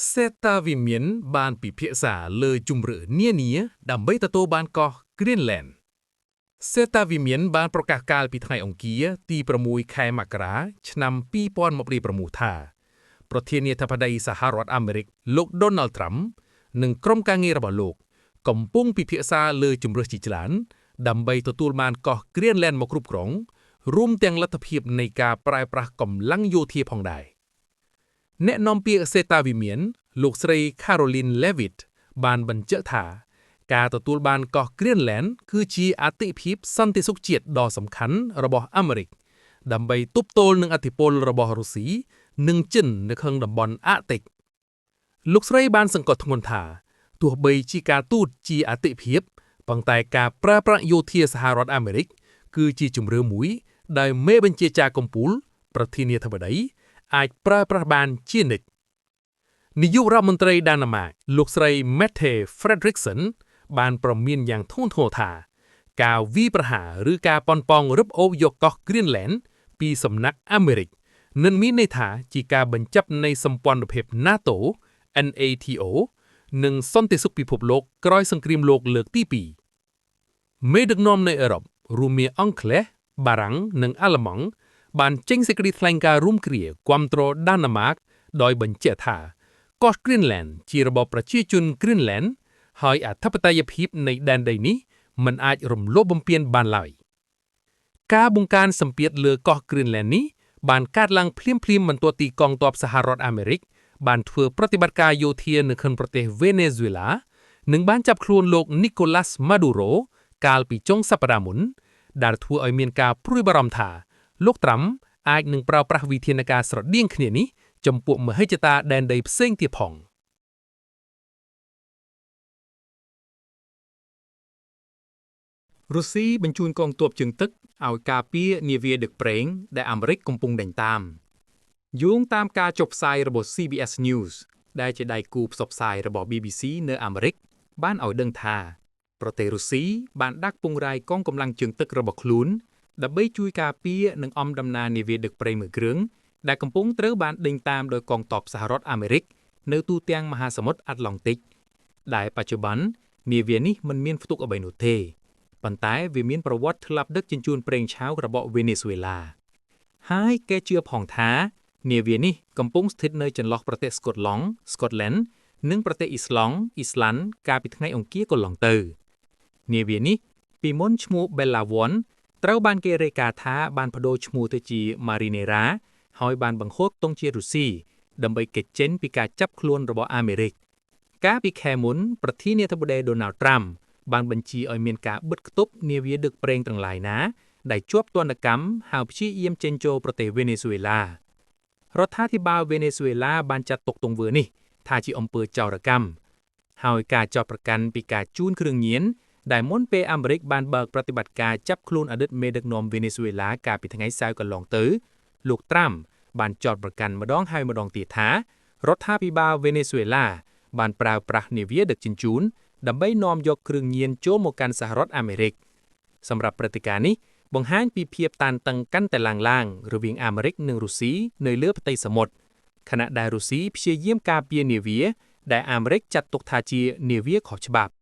សេតាវិមានបានពិភាក្សាលើជំរឿនានាដើម្បីទទួលបានកោះ Greenland សេតាវិមានបានប្រកាសកាលពីថ្ងៃអង្គារទី6ខែមករាឆ្នាំ2026ថាប្រធានាធិបតីសហរដ្ឋអាមេរិកលោក Donald Trump និងក្រុមការងាររបស់លោកកំពុងពិភាក្សាលើជំរើសជាច្រើនដើម្បីទទួលបានកោះ Greenland មកគ្រប់គ្រងរួមទាំងលទ្ធភាពនៃការប្រើប្រាស់កម្លាំងយោធាផងដែរអ្នកនាំពាក្យសេតាវិមានលោកស្រី Karoline Leavitt បានបញ្ជាក់ថាការទទួលបានកោះ Greenland គឺជាអាទិភាពសន្តិសុខជាតិដ៏សំខាន់របស់អាមេរិកដើម្បីទប់ទល់នឹងឥទ្ធិពលរបស់រុស្ស៊ីនិងចិននៅក្នុងតំបន់អាក់ទិកលោកស្រីបានសង្កត់ធ្ងន់ថាទោះបីជាការទូតជាអាទិភាពប៉ុន្តែការប្រើប្រាស់យោធាសហរដ្ឋអាមេរិកគឺជាជម្រើសមួយដែលមេបញ្ជាការកំពូលប្រធានាធិបតីអាចប្រើប្រាស់បានជានិច្ចនាយករដ្ឋមន្ត្រីដាណឺម៉ាកលោកស្រី Mette Frederiksen បានប្រមានយ៉ាងធ្ងន់ធ្ងរថាការវាយប្រហារឬការប៉ុនប៉ងរឹបអូសយកកោះ Greenland ពីសំណាក់អាមេរិកនឹងមានន័យថាជាការបញ្ចប់នៃសម្ព័ន្ធភាព NATO NATO និងសន្តិសុខពិភពលោកក្រោយសង្គ្រាមលោកលើកទី2មេដឹកនាំនៅអឺរ៉ុបរួមមានអង់គ្លេសបារាំងនិងអាល្លឺម៉ង់បានចេញសេចក្តីថ្លែងការណ៍រួមគ្រាគាំទ្រដាណឺម៉ាកដោយបញ្ជាក់ថាកោះ Greenland ជារបបប្រជាជន Greenland ហើយអធិបតេយ្យភាពនៃដែនដីនេះមិនអាចរំលោភបំពានបានឡើយការបង្កើនសម្ពាធលើកោះ Greenland នេះបានកើតឡើងភ្លាមៗបន្ទាប់ពីកងទ័ពសហរដ្ឋអាមេរិកបានធ្វើប្រតិបត្តិការយោធានៅក្នុងប្រទេសវេណេហ្ស៊ុយឡានិងបានចាប់ខ្លួនលោក Nicolas Maduro កាលពីចុងសប្តាហ៍មុនដែលធ្វើឲ្យមានការព្រួយបារម្ភថាលោកត្រាំអាចនឹងប្រើប្រាស់វិធានការស្រដៀងគ្នានេះចំពោះមហិច្ឆតាដែនដីផ្សេងទៀតផងរុស្ស៊ីបញ្ជូនកងទ័ពជើងទឹកឲ្យការពារនាវាដឹកប្រេងដែលអាមេរិកកំពុងដេញតាមយោងតាមការចុះផ្សាយរបស់ CBS News ដែលជាដៃគូផ្សព្វផ្សាយរបស់ BBC នៅអាមេរិកបានឲ្យដឹងថាប្រទេសរុស្ស៊ីបានដាក់ពង្រាយកងកម្លាំងជើងទឹករបស់ខ្លួនដើម្បីជួយការពារនិងអំដំណើរនាវាដឹកប្រេងមួយគ្រឿងដែលកំពុងត្រូវបានដេញតាមដោយកងទ័ពសហរដ្ឋអាមេរិកនៅទូទាំងមហាសមុទ្រអាត្លង់ទិកដែលបច្ចុប្បន្ននាវានេះមិនមានផ្ទុកអ្វីនោះទេប៉ុន្តែវាមានប្រវត្តិធ្លាប់ដឹកជញ្ជូនប្រេងឆៅរបស់វេណេស៊ុយឡាហើយគេជឿផងថានាវានេះកំពុងស្ថិតនៅចន្លោះប្រទេសស្កុតឡង់ Scotland និងប្រទេសអ៊ីស្លង់ Iceland កាលពីថ្ងៃអង្គារកន្លងទៅនាវានេះពីមុនឈ្មោះ Bella One ត្រូវបានគេរាយការណ៍ថាបានប្តូរឈ្មោះទៅជា Marinera ហើយបានបង្ហូតទង់ជារុស្ស៊ីដើម្បីគេចចេញពីការចាប់ខ្លួនរបស់អាមេរិកកាលពីខែមុនប្រធានាធិបតី Donald Trump បានបញ្ជាឲ្យមានការបិទគប់នាវាដឹកប្រេងទាំងឡាយណាដែលជាប់ទណ្ឌកម្មហើយព្យាយាមចេញចូលប្រទេសវេណេស៊ុយឡារដ្ឋាភិបាលវេណេស៊ុយឡាបានចាត់ទុកទង្វើនេះថាជាអំពើចោរកម្មហើយការចោទប្រកាន់ពីការជូនគ្រឿងញៀនដែលមុនពេលអាមេរិកបានបើកប្រតិបត្តិការចាប់ខ្លួនអតីតមេដឹកនាំវេណេស៊ុយឡាកាលពីថ្ងៃសៅរ៍កន្លងទៅលោកត្រាំបានចោទប្រកាន់ម្ដងហើយម្ដងទៀតថារដ្ឋាភិបាលវេណេស៊ុយឡាបានប្រើប្រាស់នាវាដឹកជញ្ជូនដើម្បីនាំយកគ្រឿងញៀនចូលមកកាន់សហរដ្ឋអាមេរិកសម្រាប់ព្រឹត្តិការណ៍នេះបង្ហាញពីភាពតានតឹងកាន់តែឡើងរវាងអាមេរិកនិងរុស្ស៊ីនៅលើផ្ទៃសមុទ្រខណៈដែលរុស្ស៊ីព្យាយាមការពារនាវាដែលអាមេរិកចាត់ទុកថាជានាវាខុសច្បាប់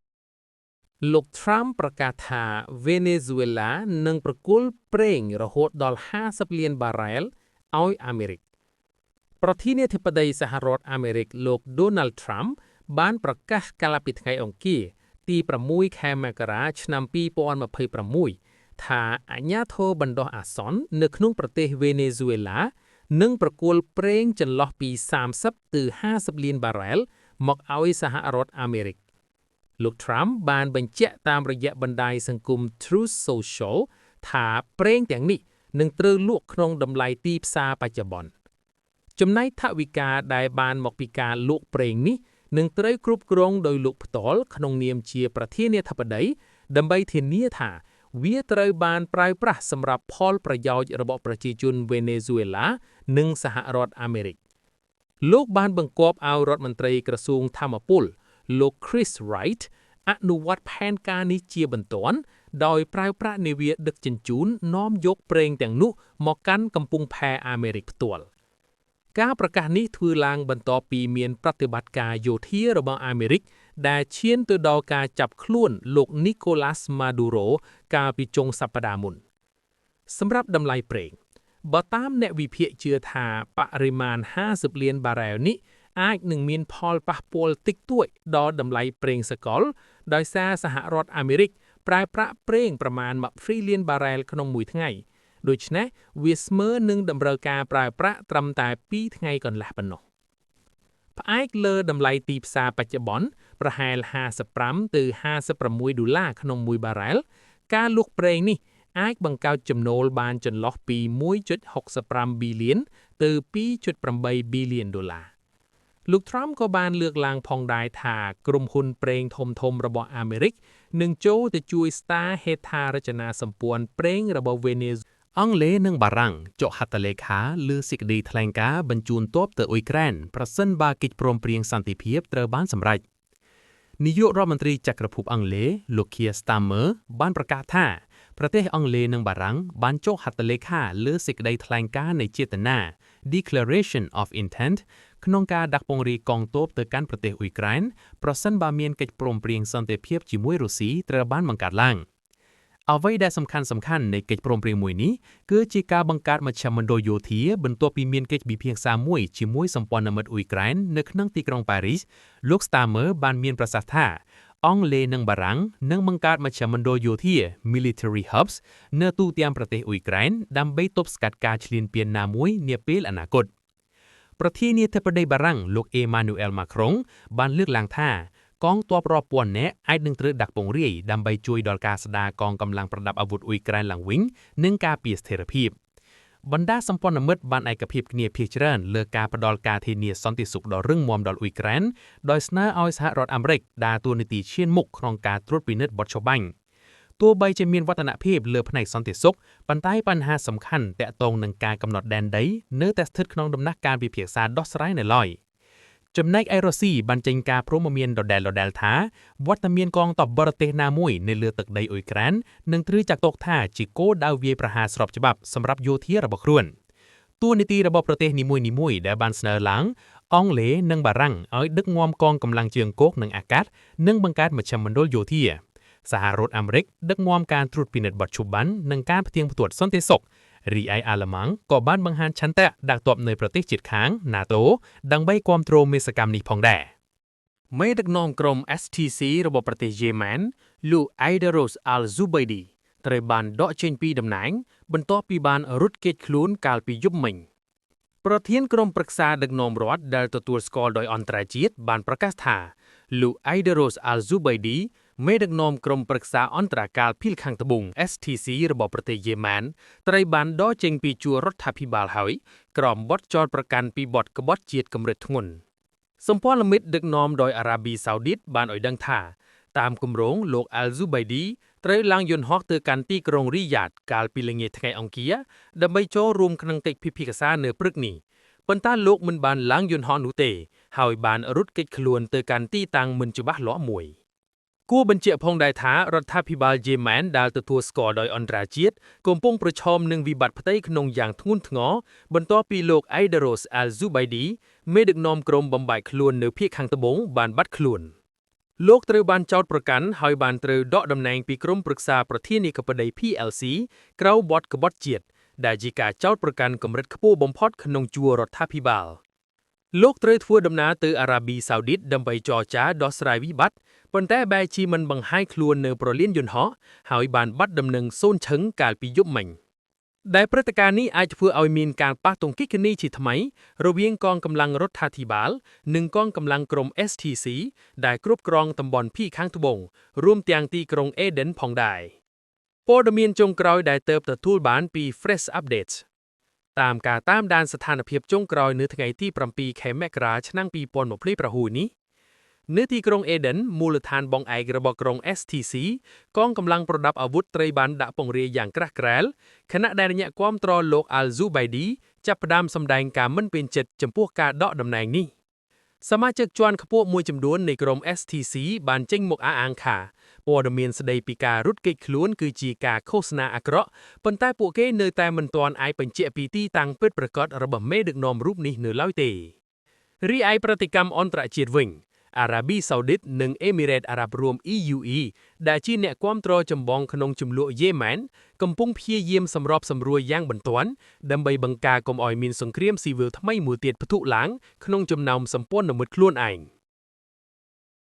លោក Trump ប្រកាសថាវេណេស៊ុយឡានឹងប្រគល់ប្រេងរហូតដល់50លានបារ៉ែលឲ្យអាមេរិកប្រធានាធិបតីសហរដ្ឋអាមេរិកលោក Donald Trump បានប្រកាសកាលពីថ្ងៃអង្គារទី6ខែមករាឆ្នាំ2026ថាអាជ្ញាធរបណ្ដោះអាសន្ននៅក្នុងប្រទេសវេណេស៊ុយឡានឹងប្រគល់ប្រេងចន្លោះពី30ទៅ50លានបារ៉ែលមកឲ្យសហរដ្ឋអាមេរិកលោក Trump បានបញ្ជាក់តាមរយៈបណ្ដាញសង្គម Truth Social ថាប្រេងទាំងនេះនឹងត្រូវលក់ក្នុងតម្លៃទីផ្សារបច្ចុប្បន្នចំណែកថវិកាដែលបានមកពីការលក់ប្រេងនេះនឹងត្រូវគ្រប់គ្រងដោយលោកផ្ទាល់ក្នុងនាមជាប្រធានាធិបតីដើម្បីធានាថាវាត្រូវបានប្រើប្រាស់សម្រាប់ផលប្រយោជន៍របស់ប្រជាជនវេណេស៊ុយឡានិងសហរដ្ឋអាមេរិកលោកបានបង្គាប់ឲ្យរដ្ឋមន្ត្រីក្រសួងថាមពលលោក Chris Wright អនុវត្តផែនការនេះជាបន្ទាន់ដោយប្រើប្រាស់នាវាដឹកជញ្ជូននាំយកប្រេងទាំងនោះមកកាន់កំពង់ផែអាមេរិកផ្ទាល់ ការប្រកាសនេះធ្វើឡើងបន្ទាប់ពីមានប្រតិបត្តិការយោធារបស់អាមេរិកដែលឈានទៅដល់ការចាប់ខ្លួនលោក Nicolas Maduro កាលពីចុងសប្តាហ៍មុនសម្រាប់តម្លៃប្រេងបើតាមអ្នកវិភាគជឿថាបរិមាណ50លានបារ៉ែលនេះអាចនឹងមានផលប៉ះពាល់តិចតួចដល់តម្លៃប្រេងសកលដោយសារសហរដ្ឋអាមេរិកប្រើប្រាស់ប្រេងប្រមាណ20លានបារ៉ែលក្នុងមួយថ្ងៃដូច្នេះវាស្មើនឹងតម្រូវការប្រើប្រាស់ត្រឹមតែ2ថ្ងៃកន្លះប៉ុណ្ណោះផ្អែកលើតម្លៃទីផ្សារបច្ចុប្បន្នប្រហែល55ទៅ56 $ក្នុងមួយបារ៉ែលការលក់ប្រេងនេះអាចបង្កើតចំណូលបានចន្លោះពី $1.65 ប៊ីលានទៅ $2.8 ប៊ីលានលោក Trump ក៏បានលើកឡើងផងដែរថាក្រុមហ៊ុនប្រេងធំៗរបស់អាមេរិកនឹងចូលទៅជួយស្តារហេដ្ឋារចនាសម្ព័ន្ធប្រេងរបស់វេណេស៊ុយអង់គ្លេសនិងបារាំងចុះហត្ថលេខាលើសេចក្តីថ្លែងការណ៍បញ្ជូនទ័ពទៅអ៊ុយក្រែនប្រសិនបើកិច្ចព្រមព្រៀងសន្តិភាពត្រូវបានសម្រេចនាយករដ្ឋមន្ត្រីចក្រភពអង់គ្លេសលោក Keir Starmer បានប្រកាសថាប្រទេសអង់គ្លេសនិងបារាំងបានចុះហត្ថលេខាលើសេចក្តីថ្លែងការណ៍នៃចេតនា Declaration of Intent ក្នុងការដាក់ពង្រាយកងទ័ពទៅកាន់ប្រទេសអ៊ុយក្រែនប្រសិនបើមានកិច្ចព្រមព្រៀងសន្តិភាពជាមួយរុស្ស៊ីត្រូវបានបង្កើតឡើងអ្វីដែលសំខាន់នៃកិច្ចព្រមព្រៀងមួយនេះគឺជាការបង្កើតមជ្ឈមណ្ឌលយោធាបន្ទាប់ពីមានកិច្ចពិភាក្សាមួយជាមួយសម្ព័ន្ធមិត្តអ៊ុយក្រែននៅក្នុងទីក្រុងប៉ារីសលោក Starmer បានមានប្រសាសន៍ថាអង់គ្លេសនិងបារាំងនឹងបង្កើតមជ្ឈមណ្ឌលយោធា Military Hubs នៅទូទាំងប្រទេសអ៊ុយក្រែនដើម្បីទប់ស្កាត់ការឈ្លានពានណាមួយនាពេលអនាគតប្រធានាធិបតីបារាំងលោក Emmanuel Macron បានលើកឡើងថាកងទ័ពរាប់ពាន់នាក់អាចនឹងត្រូវដាក់ពង្រាយដើម្បីជួយដល់ការស្ដារកងកម្លាំងប្រដាប់អាវុធអ៊ុយក្រែនឡើងវិញនិងការពារស្ថិរភាពបណ្ដាសម្ព័ន្ធមិត្តបានឯកភាពគ្នាភាគច្រើនលើការផ្ដល់ការធានាសន្តិសុខដ៏រឹងមាំដល់អ៊ុយក្រែនដោយស្នើឲ្យសហរដ្ឋអាមេរិកដើរតួនាទីឈានមុខក្នុងការត្រួតពិនិត្យបទច្របាញ់ទោះបីជាមានវឌ្ឍនភាពលើផ្នែកសន្តិសុខប៉ុន្តែបញ្ហាសំខាន់ទាក់ទងនឹងការកំណត់ដែនដីនៅតែស្ថិតក្នុងដំណាក់កាលពិភាក្សាដោះស្រាយនៅឡើយចំណែកឯរុស្ស៊ីបានចេញការព្រមព្រៀងដដែលថាវត្តមានកងទ័ពបរទេសណាមួយនៅលើទឹកដីអ៊ុយក្រែននឹងត្រូវចាត់ទុកថាជាគោលដៅវាយប្រហារស្របច្បាប់សម្រាប់យោធារបស់ខ្លួនតួនាទីរបស់ប្រទេសនីមួយៗដែលបានស្នើឡើងអង់គ្លេសនិងបារាំងឲ្យដឹកនាំកងកម្លាំងជើងគោកនិងអាកាសនិងបង្កើតមជ្ឈមណ្ឌលយោធាសហរដ្ឋអាមេរិកដឹកនាំការត្រួតពិនិត្យបទច្របាញ់និងការផ្ទៀងផ្ទាត់សន្តិសុខរីឯអាល្លឺម៉ង់ក៏បានបង្ហាញឆន្ទៈដាក់ទ័ពនៅប្រទេសជិតខាង NATO ដើម្បីគាំទ្រមេសកម្មនេះផងដែរមេដឹកនាំក្រុម STC របស់ប្រទេសយេម៉ែនលោក Aidarus al-Zubaydi ត្រូវបានដកចេញពីតំណែងបន្ទាប់ពីបានរត់គេចខ្លួនកាលពីយប់មិញប្រធានក្រុមប្រឹក្សាដឹកនាំរដ្ឋដែលទទួលស្គាល់ដោយអន្តរជាតិបានប្រកាសថាលោក Aidarus al-Zubaydiមេដឹកនាំក្រុមប្រឹក្សាអន្តរកាលភីលខាងត្បូង STC របស់ប្រទេសយេម៉ែនត្រូវបានដកចេញពីជួររដ្ឋាភិបាលហើយក្រោមបទចោទប្រកាន់ពីបទក្បត់ជាតិកម្រិតធ្ងន់សម្ព័ន្ធមិត្តដឹកនាំដោយអារ៉ាប៊ីសាអូឌីតបានឲ្យដឹងថាតាមគម្រោងលោក Al-Zubaydi ត្រូវឡើងយន្តហោះទៅកាន់ទីក្រុងរីយ៉ាតកាលពីល្ងាចថ្ងៃអង្គារដើម្បីចូលរួមក្នុងកិច្ចពិភាក្សានៅព្រឹកនេះប៉ុន្តែលោកមិនបានឡើងយន្តហោះនោះទេហើយបានរត់គេចខ្លួនទៅកាន់ទីតាំងមិនច្បាស់លាស់មួយគួរបញ្ជាក់ផងដែរថារដ្ឋាភិបាលយេម៉ែនដែលទទួលស្គាល់ដោយអន្តរជាតិកំពុងប្រឈមនឹងវិបត្តិផ្ទៃក្នុងយ៉ាងធ្ងន់ធ្ងរបន្ទាប់ពីលោក Aidarus al-Zubaydi មេដឹកនាំក្រុមបំបែកខ្លួននៅភាគខាងត្បូងបានបាត់ខ្លួនលោកត្រូវបានចោទប្រកាន់ហើយបានត្រូវដកតំណែងពីក្រុមប្រឹក្សាប្រធានាធិបតី PLC ក្រៅបទក្បត់ជាតិដែលជាការចោទប្រកាន់កម្រិតខ្ពស់បំផុតក្នុងជួររដ្ឋាភិបាលលោកត្រូវធ្វើដំណើរទៅអារ៉ាប៊ីសាអូឌីតដើម្បីចរចាដោះស្រាយវិបត្តិប៉ុន្តែបែរជាមិនបង្ហាញខ្លួននៅប្រលានយន្តហោះហើយបានបាត់ដំណឹងសូនឈឹងកាលពីយប់មិញដែលព្រឹត្តិការណ៍នេះអាចធ្វើឲ្យមានការប៉ះទង្គិចគ្នាជាថ្មីរវាងកងកម្លាំងរដ្ឋាភិបាលនិងកងកម្លាំងក្រុម STC ដែលគ្រប់គ្រងតំបន់ភាគខាងត្បូងរួមទាំងទីក្រុង Aden ផងដែរព័ត៌មានចុងក្រោយដែលទើបទទួលបានពី Fresh Updates តាមការតាមដានស្ថានភាពចុងក្រោយនៅថ្ងៃទី7ខែមករាឆ្នាំ2026នេះនៅទីក្រុង Aden មូលដ្ឋានបងឯករបស់ក្រុង STC កងកម្លាំងប្រដាប់អាវុធត្រូវបានដាក់ពង្រាយយ៉ាងក្រាស់ក្រែលខណៈដែលអ្នកគាំទ្រលោក Al-Zubaydi ចាប់ផ្ដើមសម្ដែងការមិនពេញចិត្តចំពោះការដកតំណែងនេះ សមាជិកជាន់ខ្ពស់មួយចំនួននៃក្រុម STC បានចេញមកអះអាងថាព័ត៌មានស្ដីពីការរត់គេចខ្លួនគឺជាការឃោសនាអាក្រក់ប៉ុន្តែពួកគេនៅតែមិនទាន់អាចបញ្ជាក់ពីទីតាំងពិតប្រាកដរបស់មេដឹកនាំរូបនេះនៅឡើយទេរីឯប្រតិកម្មអន្តរជាតិវិញអារ៉ាប៊ីសាអូឌីតនិងអេមីរ៉េតអារ៉ាប់រួម EUE ដែលជាអ្នកគាំទ្រចម្បងក្នុងជំលោះយេម៉ែនកំពុងព្យាយាមសម្របសម្រួលយ៉ាងបន្ទាន់ដើម្បីបង្ការកុំឲ្យមានសង្គ្រាមស៊ីវិលថ្មីមួយទៀតផ្ទុះឡើងក្នុងចំណោមសម្ព័ន្ធមិត្តខ្លួនឯង